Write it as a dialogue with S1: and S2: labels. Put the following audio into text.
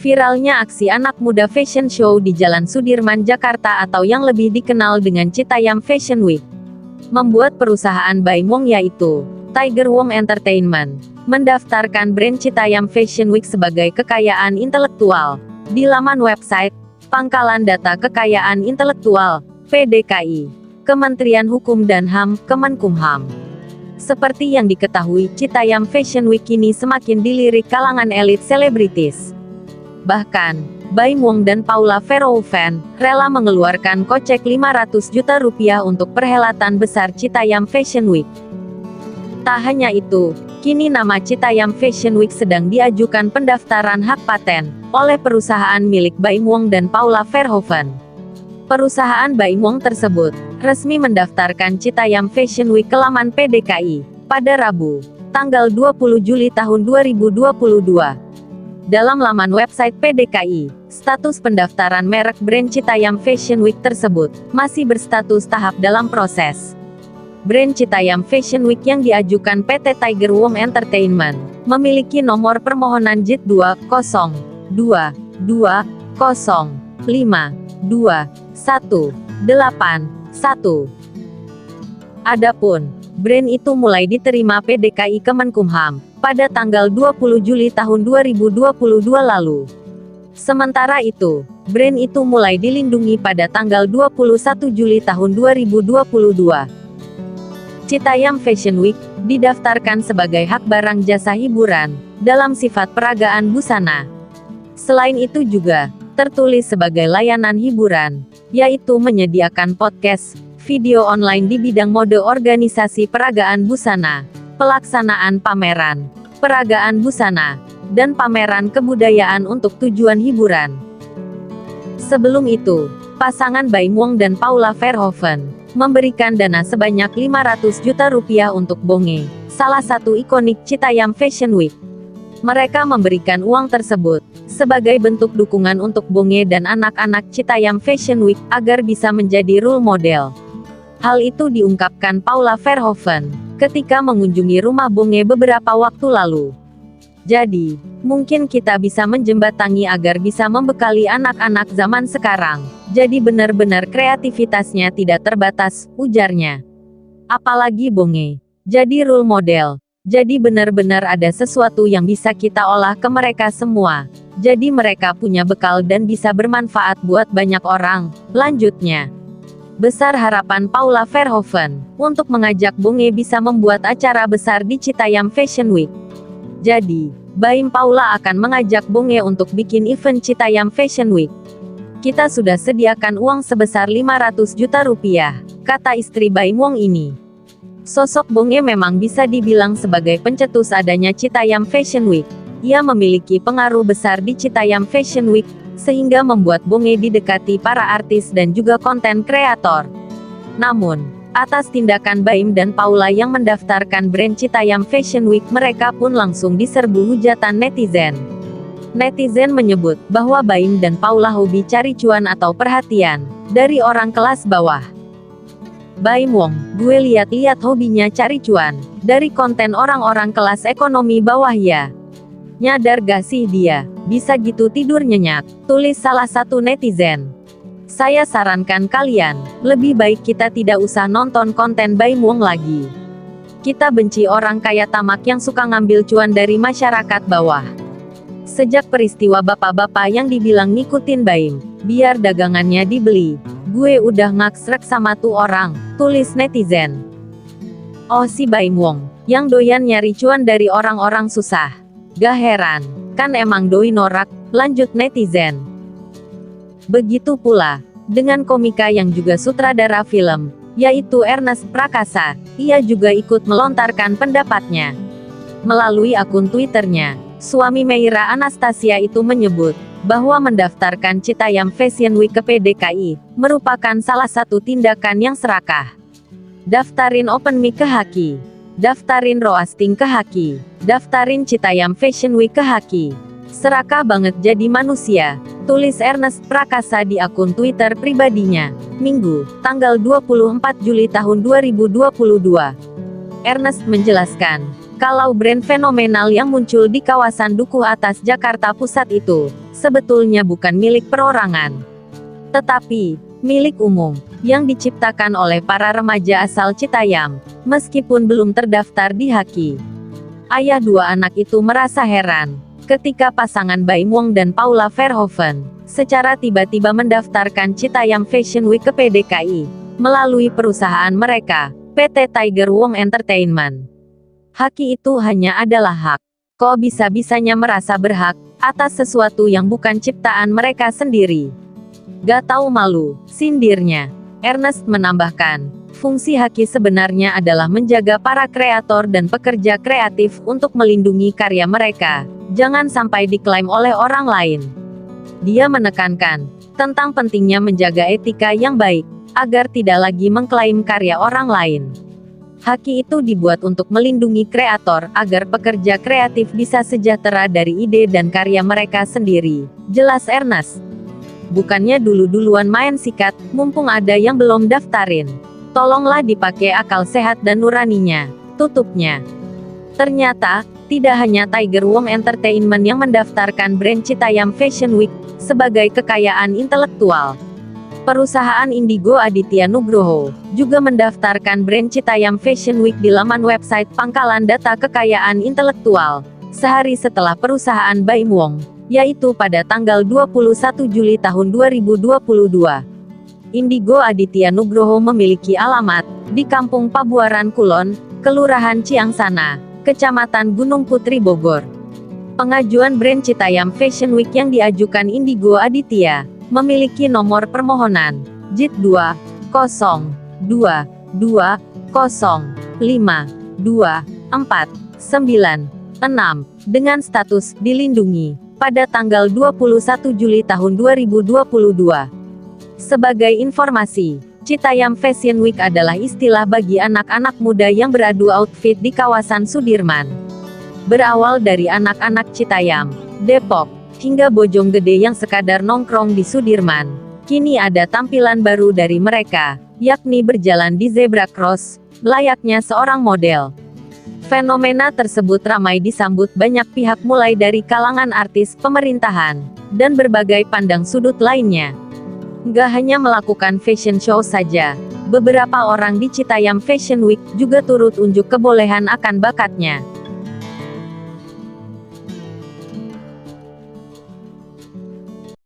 S1: Viralnya aksi anak muda fashion show di Jalan Sudirman, Jakarta atau yang lebih dikenal dengan Citayam Fashion Week, membuat perusahaan Baim Wong yaitu Tiger Wong Entertainment, mendaftarkan brand Citayam Fashion Week sebagai kekayaan intelektual di laman website Pangkalan Data Kekayaan Intelektual, PDKI, Kementerian Hukum dan HAM, Kemenkumham. Seperti yang diketahui, Citayam Fashion Week kini semakin dilirik kalangan elit selebritis. Bahkan, Baim Wong dan Paula Verhoeven rela mengeluarkan kocek 500 juta rupiah untuk perhelatan besar Citayam Fashion Week. Tak hanya itu, kini nama Citayam Fashion Week sedang diajukan pendaftaran hak paten oleh perusahaan milik Baim Wong dan Paula Verhoeven. Perusahaan Baim Wong tersebut resmi mendaftarkan Citayam Fashion Week ke laman PDKI pada Rabu, tanggal 20 Juli tahun 2022. Dalam laman website PDKI, status pendaftaran merek brand Citayam Fashion Week tersebut masih berstatus tahap dalam proses. Brand Citayam Fashion Week yang diajukan PT Tiger Wong Entertainment memiliki nomor permohonan JIT 20220052181. Adapun brand itu mulai diterima PDKI Kemenkumham pada tanggal 20 Juli tahun 2022 lalu. Sementara itu, brand itu mulai dilindungi pada tanggal 21 Juli tahun 2022. Citayam Fashion Week didaftarkan sebagai hak barang jasa hiburan dalam sifat peragaan busana. Selain itu juga tertulis sebagai layanan hiburan, yaitu menyediakan podcast, video online di bidang mode, organisasi peragaan busana, pelaksanaan pameran, peragaan busana, dan pameran kebudayaan untuk tujuan hiburan. Sebelum itu, pasangan Baim Wong dan Paula Verhoeven memberikan dana sebanyak 500 juta rupiah untuk Bonge, salah satu ikonik Citayam Fashion Week. Mereka memberikan uang tersebut sebagai bentuk dukungan untuk Bonge dan anak-anak Citayam Fashion Week agar bisa menjadi role model. Hal itu diungkapkan Paula Verhoeven ketika mengunjungi rumah Bonge beberapa waktu lalu. Jadi, mungkin kita bisa menjembatani agar bisa membekali anak-anak zaman sekarang. Jadi benar-benar kreativitasnya tidak terbatas, ujarnya. Apalagi Bonge jadi role model. Jadi benar-benar ada sesuatu yang bisa kita olah ke mereka semua. Jadi mereka punya bekal dan bisa bermanfaat buat banyak orang, lanjutnya. Besar harapan Paula Verhoeven untuk mengajak Bonge bisa membuat acara besar di Citayam Fashion Week. Jadi, Baim Paula akan mengajak Bonge untuk bikin event Citayam Fashion Week. Kita sudah sediakan uang sebesar 500 juta rupiah, kata istri Baim Wong ini. Sosok Bonge memang bisa dibilang sebagai pencetus adanya Citayam Fashion Week. Ia memiliki pengaruh besar di Citayam Fashion Week, sehingga membuat Bonge didekati para artis dan juga konten kreator. Namun, atas tindakan Baim dan Paula yang mendaftarkan brand Citayam Fashion Week, mereka pun langsung diserbu hujatan netizen. Netizen menyebut bahwa Baim dan Paula hobi cari cuan atau perhatian dari orang kelas bawah. Baim Wong, gue lihat-lihat hobinya cari cuan dari konten orang-orang kelas ekonomi bawah ya. Nyadar gak sih dia, bisa gitu tidur nyenyak, tulis salah satu netizen. Saya sarankan kalian, lebih baik kita tidak usah nonton konten Baim Wong lagi. Kita benci orang kaya tamak yang suka ngambil cuan dari masyarakat bawah. Sejak peristiwa bapak-bapak yang dibilang ngikutin Baim, biar dagangannya dibeli, gue udah ngaksrek sama tuh orang, tulis netizen. Oh si Baim Wong, yang doyan nyari cuan dari orang-orang susah. Gak heran, kan emang doi norak, lanjut netizen. Begitu pula dengan komika yang juga sutradara film, yaitu Ernest Prakasa. Ia juga ikut melontarkan pendapatnya. Melalui akun Twitternya, suami Meira Anastasia itu menyebut bahwa mendaftarkan Citayam Fashion Week ke PDKI merupakan salah satu tindakan yang serakah. Daftarin Open Mic ke Haki, daftarin roasting ke Haki, daftarin Citayam Fashion Week ke Haki. Serakah banget jadi manusia, tulis Ernest Prakasa di akun Twitter pribadinya, Minggu, tanggal 24 Juli tahun 2022. Ernest menjelaskan, Kalau brand fenomenal yang muncul di kawasan Dukuh Atas Jakarta Pusat itu, sebetulnya bukan milik perorangan, tetapi milik umum, yang diciptakan oleh para remaja asal Citayam, meskipun belum terdaftar di Haki. Ayah dua anak itu merasa heran, ketika pasangan Baim Wong dan Paula Verhoeven, secara tiba-tiba mendaftarkan Citayam Fashion Week ke PDKI, melalui perusahaan mereka, PT Tiger Wong Entertainment. Haki itu hanya adalah hak. Kok bisa-bisanya merasa berhak atas sesuatu yang bukan ciptaan mereka sendiri? Gak tahu malu, sindirnya. Ernest menambahkan, fungsi Haki sebenarnya adalah menjaga para kreator dan pekerja kreatif untuk melindungi karya mereka, jangan sampai diklaim oleh orang lain. Dia menekankan tentang pentingnya menjaga etika yang baik, agar tidak lagi mengklaim karya orang lain. Haki itu dibuat untuk melindungi kreator, agar pekerja kreatif bisa sejahtera dari ide dan karya mereka sendiri, jelas Ernest. Bukannya dulu-duluan main sikat, mumpung ada yang belum daftarin. Tolonglah dipakai akal sehat dan nuraninya, tutupnya. Ternyata, tidak hanya Tiger Wong Entertainment yang mendaftarkan brand Citayam Fashion Week sebagai kekayaan intelektual. Perusahaan Indigo Aditya Nugroho juga mendaftarkan brand Citayam Fashion Week di laman website Pangkalan Data Kekayaan Intelektual, sehari setelah perusahaan Baim Wong, yaitu pada tanggal 21 Juli tahun 2022. Indigo Aditya Nugroho memiliki alamat di Kampung Pabuaran Kulon, Kelurahan Ciangsana, Kecamatan Gunung Putri Bogor. Pengajuan brand Citayam Fashion Week yang diajukan Indigo Aditya memiliki nomor permohonan JIT 200052496 dengan status dilindungi pada tanggal 21 Juli tahun 2022. Sebagai informasi, Citayam Fashion Week adalah istilah bagi anak-anak muda yang beradu outfit di kawasan Sudirman. Berawal dari anak-anak Citayam, Depok, hingga Bojonggede yang sekadar nongkrong di Sudirman, kini ada tampilan baru dari mereka, yakni berjalan di zebra cross, layaknya seorang model. Fenomena tersebut ramai disambut banyak pihak mulai dari kalangan artis, pemerintahan, dan berbagai pandang sudut lainnya. Nggak hanya melakukan fashion show saja, beberapa orang di Citayam Fashion Week juga turut unjuk kebolehan akan bakatnya.